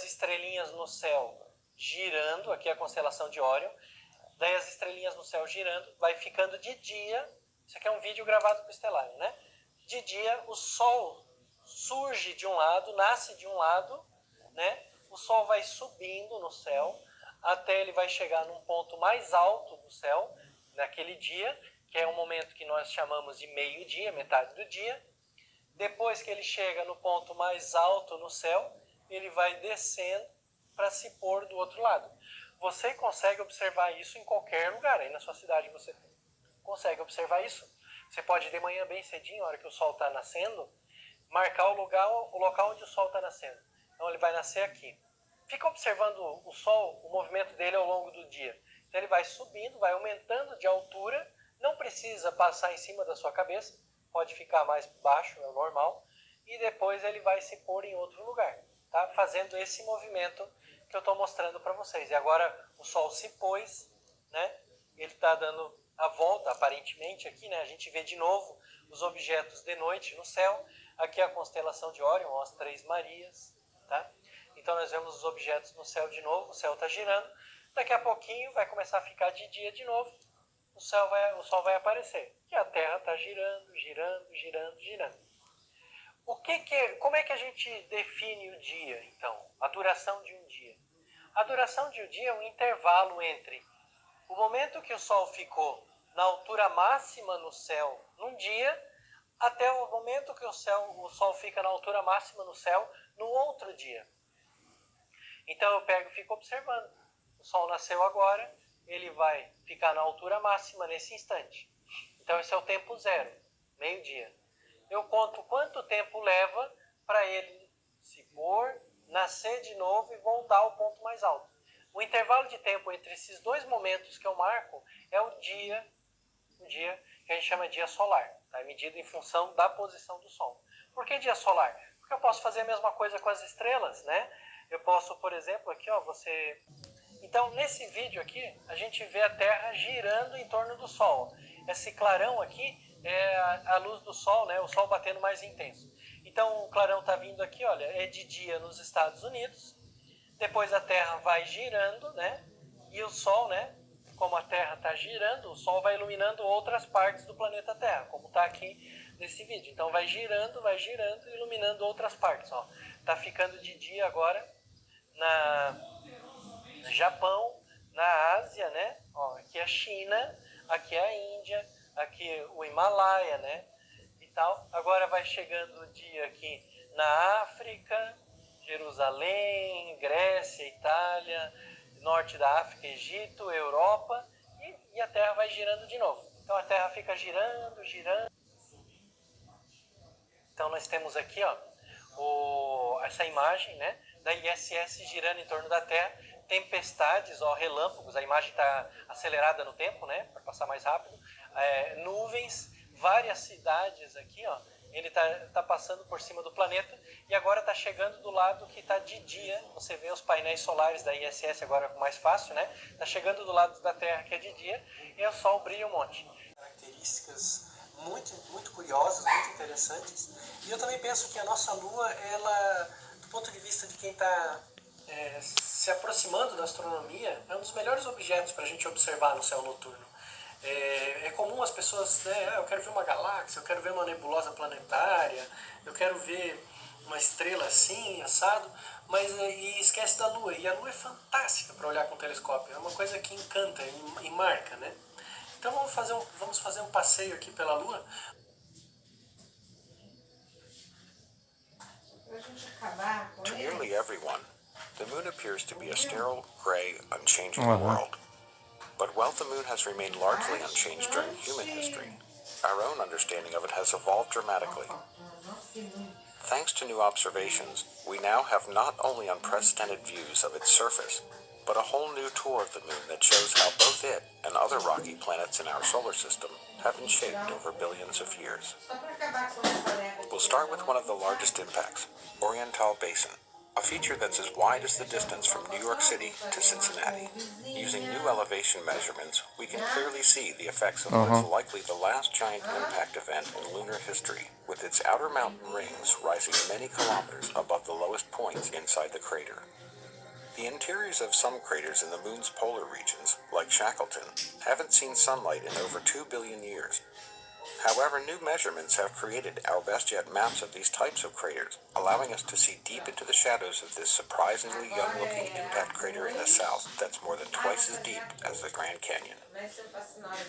as estrelinhas no céu girando, aqui é a constelação de Orion, daí as estrelinhas no céu girando, vai ficando de dia, isso aqui é um vídeo gravado com o Estelário, né? De dia o Sol surge de um lado, nasce de um lado, né? O Sol vai subindo no céu, até ele vai chegar num ponto mais alto do céu, naquele dia, que é um momento que nós chamamos de meio-dia, metade do dia. Depois que ele chega no ponto mais alto no céu, ele vai descendo para se pôr do outro lado. Você consegue observar isso em qualquer lugar, aí na sua cidade você consegue observar isso. Você pode de manhã bem cedinho, a hora que o sol está nascendo, marcar o local onde o sol está nascendo. Então ele vai nascer aqui. Fica observando o sol, o movimento dele ao longo do dia. Então ele vai subindo, vai aumentando de altura, não precisa passar em cima da sua cabeça, pode ficar mais baixo, é o normal, e depois ele vai se pôr em outro lugar, tá? Fazendo esse movimento que eu estou mostrando para vocês. E agora o sol se pôs, né? Ele está dando a volta, aparentemente, aqui, né? A gente vê de novo os objetos de noite no céu. Aqui é a constelação de Orion, as Três Marias, tá? Então nós vemos os objetos no céu de novo, o céu está girando. Daqui a pouquinho vai começar a ficar de dia de novo, o sol vai aparecer. E a Terra está girando, girando, girando, girando. Como é que a gente define o dia, então? A duração de um dia. A duração de um dia é um intervalo entre o momento que o Sol ficou na altura máxima no céu num dia, até o momento que o Sol fica na altura máxima no céu no outro dia. Então eu pego e fico observando. O Sol nasceu agora, ele vai ficar na altura máxima nesse instante. Então esse é o tempo zero, meio-dia. Eu conto quanto tempo leva para ele se pôr, nascer de novo e voltar ao ponto mais alto. O intervalo de tempo entre esses dois momentos que eu marco é o dia que a gente chama de dia solar. Tá? É medido em função da posição do Sol. Por que dia solar? Porque eu posso fazer a mesma coisa com as estrelas, né? Eu posso, por exemplo, aqui, ó, Então, nesse vídeo aqui, a gente vê a Terra girando em torno do Sol. Esse clarão aqui é a luz do Sol, né? O Sol batendo mais intenso. Então, o clarão está vindo aqui, olha, é de dia nos Estados Unidos. Depois a Terra vai girando, né? E o Sol, né? Como a Terra está girando, o Sol vai iluminando outras partes do planeta Terra, como está aqui nesse vídeo. Então, vai girando e iluminando outras partes, ó. Tá ficando de dia agora no Japão, na Ásia, né? Ó, aqui é a China, aqui é a Índia, aqui o Himalaia, né? E tal. Agora vai chegando o dia aqui na África, Jerusalém, Grécia, Itália, norte da África, Egito, Europa, e a Terra vai girando de novo. Então a Terra fica girando, girando. Então nós temos aqui, ó, essa imagem, né, da ISS girando em torno da Terra, tempestades, ó, relâmpagos, a imagem está acelerada no tempo, né, para passar mais rápido, nuvens, várias cidades aqui, ó, ele tá passando por cima do planeta e agora está chegando do lado que está de dia. Você vê os painéis solares da ISS agora mais fácil, né? Está chegando do lado da Terra que é de dia e o Sol brilha um monte. Características muito curiosas, muito interessantes. E eu também penso que a nossa Lua, ela, do ponto de vista de quem está se aproximando da astronomia, é um dos melhores objetos para a gente observar no céu noturno. É comum as pessoas, né, eu quero ver uma galáxia, eu quero ver uma nebulosa planetária, eu quero ver uma estrela assim, assado, mas e esquece da Lua. E a Lua é fantástica para olhar com o telescópio, é uma coisa que encanta e marca, né? Então vamos fazer um passeio aqui pela Lua. To nearly everyone, the moon appears to be a sterile, gray, unchanging world. But while the moon has remained largely unchanged during human history, our own understanding of it has evolved dramatically. Thanks to new observations, we now have not only unprecedented views of its surface, but a whole new tour of the moon that shows how both it and other rocky planets in our solar system have been shaped over billions of years. We'll start with one of the largest impacts, Oriental Basin, a feature that's as wide as the distance from New York City to Cincinnati. Using new elevation measurements, we can clearly see the effects of what is likely the last giant impact event in lunar history, with its outer mountain rings rising many kilometers above the lowest points inside the crater. The interiors of some craters in the moon's polar regions, like Shackleton, haven't seen sunlight in over 2 billion years. However, new measurements have created our best yet maps of these types of craters, allowing us to see deep into the shadows of this surprisingly young-looking impact crater in the south that's more than twice as deep as the Grand Canyon.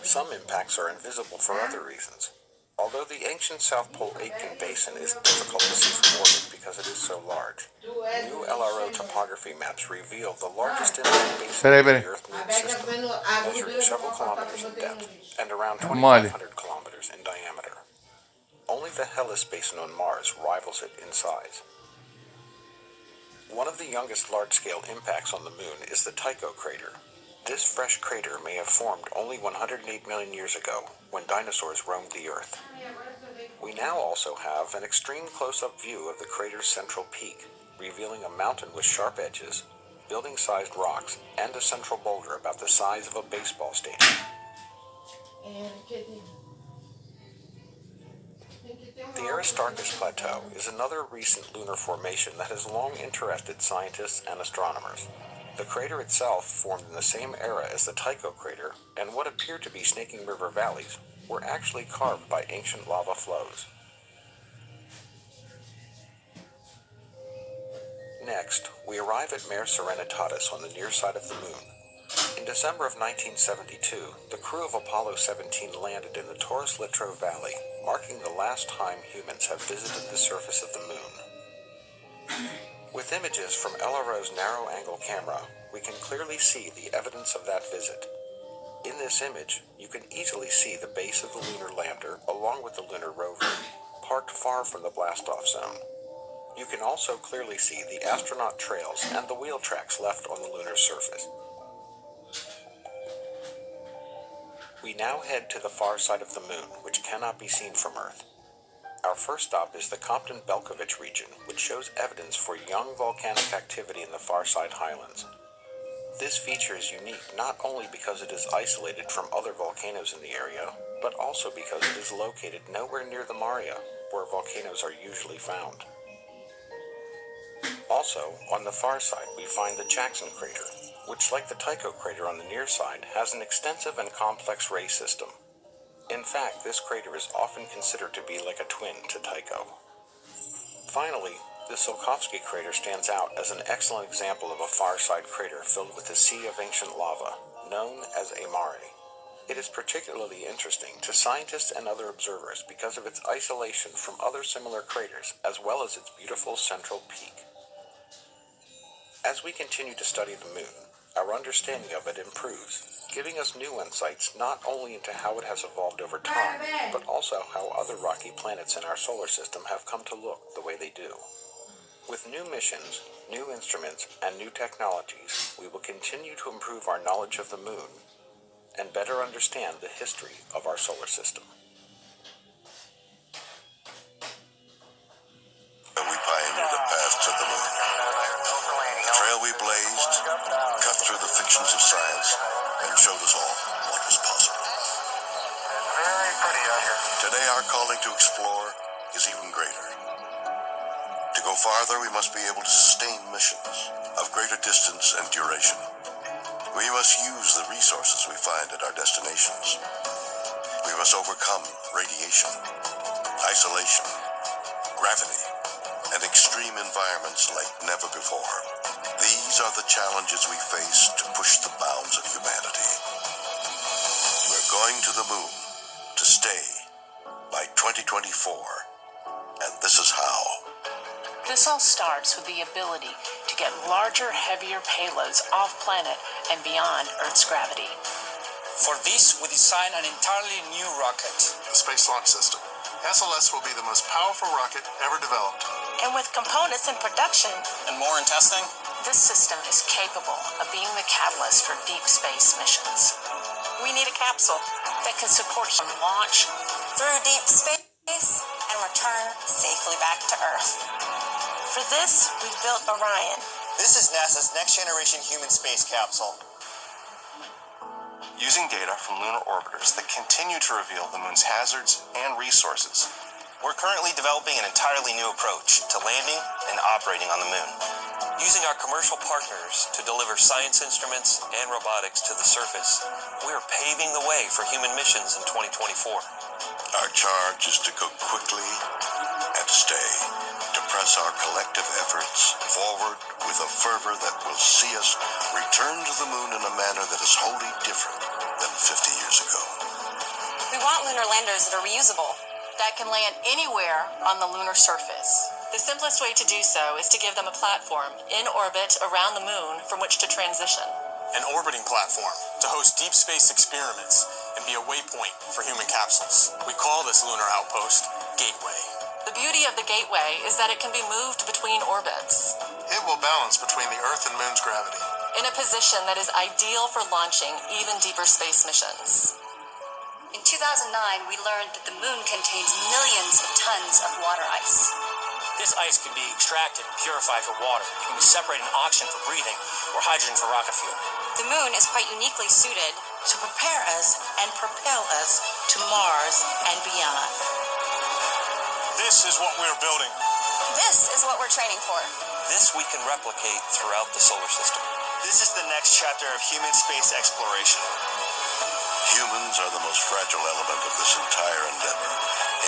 Some impacts are invisible for other reasons. Although the ancient South Pole Aitken Basin is difficult to see from orbit because it is so large, new LRO topography maps reveal the largest impact basin in the Earth-Moon system, measuring several kilometers in depth and around 2,500 kilometers in diameter. Only the Hellas Basin on Mars rivals it in size. One of the youngest large-scale impacts on the Moon is the Tycho crater. This fresh crater may have formed only 108 million years ago, when dinosaurs roamed the Earth. We now also have an extreme close-up view of the crater's central peak, revealing a mountain with sharp edges, building-sized rocks, and a central boulder about the size of a baseball stadium. The Aristarchus Plateau is another recent lunar formation that has long interested scientists and astronomers. The crater itself formed in the same era as the Tycho crater, and what appear to be snaking river valleys were actually carved by ancient lava flows. Next, we arrive at Mare Serenitatis on the near side of the Moon. In December of 1972, the crew of Apollo 17 landed in the Taurus Littrow Valley, marking the last time humans have visited the surface of the Moon. With images from LRO's narrow-angle camera, we can clearly see the evidence of that visit. In this image, you can easily see the base of the lunar lander along with the lunar rover, parked far from the blastoff zone. You can also clearly see the astronaut trails and the wheel tracks left on the lunar surface. We now head to the far side of the Moon, which cannot be seen from Earth. Our first stop is the Compton Belkovic region, which shows evidence for young volcanic activity in the far side highlands. This feature is unique not only because it is isolated from other volcanoes in the area, but also because it is located nowhere near the Maria, where volcanoes are usually found. Also, on the far side, we find the Jackson crater, which, like the Tycho crater on the near side, has an extensive and complex ray system. In fact, this crater is often considered to be like a twin to Tycho. Finally, the Silkowski Crater stands out as an excellent example of a far-side crater filled with a sea of ancient lava, known as a mare. It is particularly interesting to scientists and other observers because of its isolation from other similar craters, as well as its beautiful central peak. As we continue to study the Moon, our understanding of it improves, giving us new insights not only into how it has evolved over time, but also how other rocky planets in our solar system have come to look the way they do. With new missions, new instruments, and new technologies, we will continue to improve our knowledge of the Moon and better understand the history of our solar system. We pioneered a path to the Moon. The trail we blazed cut through the fictions of science and showed us all what was possible. Very pretty out here. Today our calling to explore is even greater. To go farther, we must be able to sustain missions of greater distance and duration. We must use the resources we find at our destinations. We must overcome radiation, isolation, gravity, and extreme environments like never before. These are the challenges we face to push the bounds of humanity. We're going to the Moon to stay by 2024, and this is how. This all starts with the ability to get larger, heavier payloads off-planet and beyond Earth's gravity. For this, we designed an entirely new rocket. The Space Launch System. SLS will be the most powerful rocket ever developed. And with components in production, And more in testing? this system is capable of being the catalyst for deep space missions. We need a capsule that can support human launch through deep space and return safely back to Earth. For this, we've built Orion. This is NASA's next-generation human space capsule. Using data from lunar orbiters that continue to reveal the Moon's hazards and resources. We're currently developing an entirely new approach to landing and operating on the Moon. Using our commercial partners to deliver science instruments and robotics to the surface, we are paving the way for human missions in 2024. Our charge is to go quickly and stay, to press our collective efforts forward with a fervor that will see us return to the moon in a manner that is wholly different than 50 years ago. We want lunar landers that are reusable, that can land anywhere on the lunar surface. The simplest way to do so is to give them a platform in orbit around the moon from which to transition. An orbiting platform to host deep space experiments and be a waypoint for human capsules. We call this lunar outpost Gateway. The beauty of the Gateway is that it can be moved between orbits It will balance between the Earth and Moon's gravity. in a position that is ideal for launching even deeper space missions. In 2009, we learned that the moon contains millions of tons of water ice. This ice can be extracted and purified for water. It can be separated in oxygen for breathing or hydrogen for rocket fuel. The moon is quite uniquely suited to prepare us and propel us to Mars and beyond. This is what we're building. This is what we're training for. This we can replicate throughout the solar system. This is the next chapter of human space exploration. Humans are the most fragile element of this entire endeavor,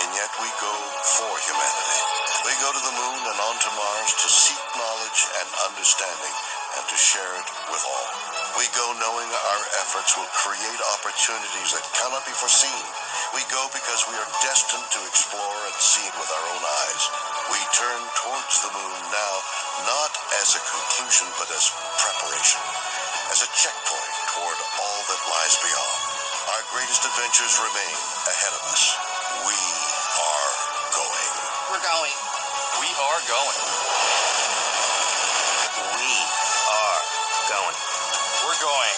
and yet we go for humanity. We go to the moon and onto Mars to seek knowledge and understanding and to share it with all. We go knowing our efforts will create opportunities that cannot be foreseen. We go because we are destined to explore and see it with our own eyes. We turn towards the moon now, not as a conclusion, but as preparation, as a checkpoint toward all that lies beyond. Our greatest adventures remain ahead of us. We are going. We're going. We are going. We are going. We're going.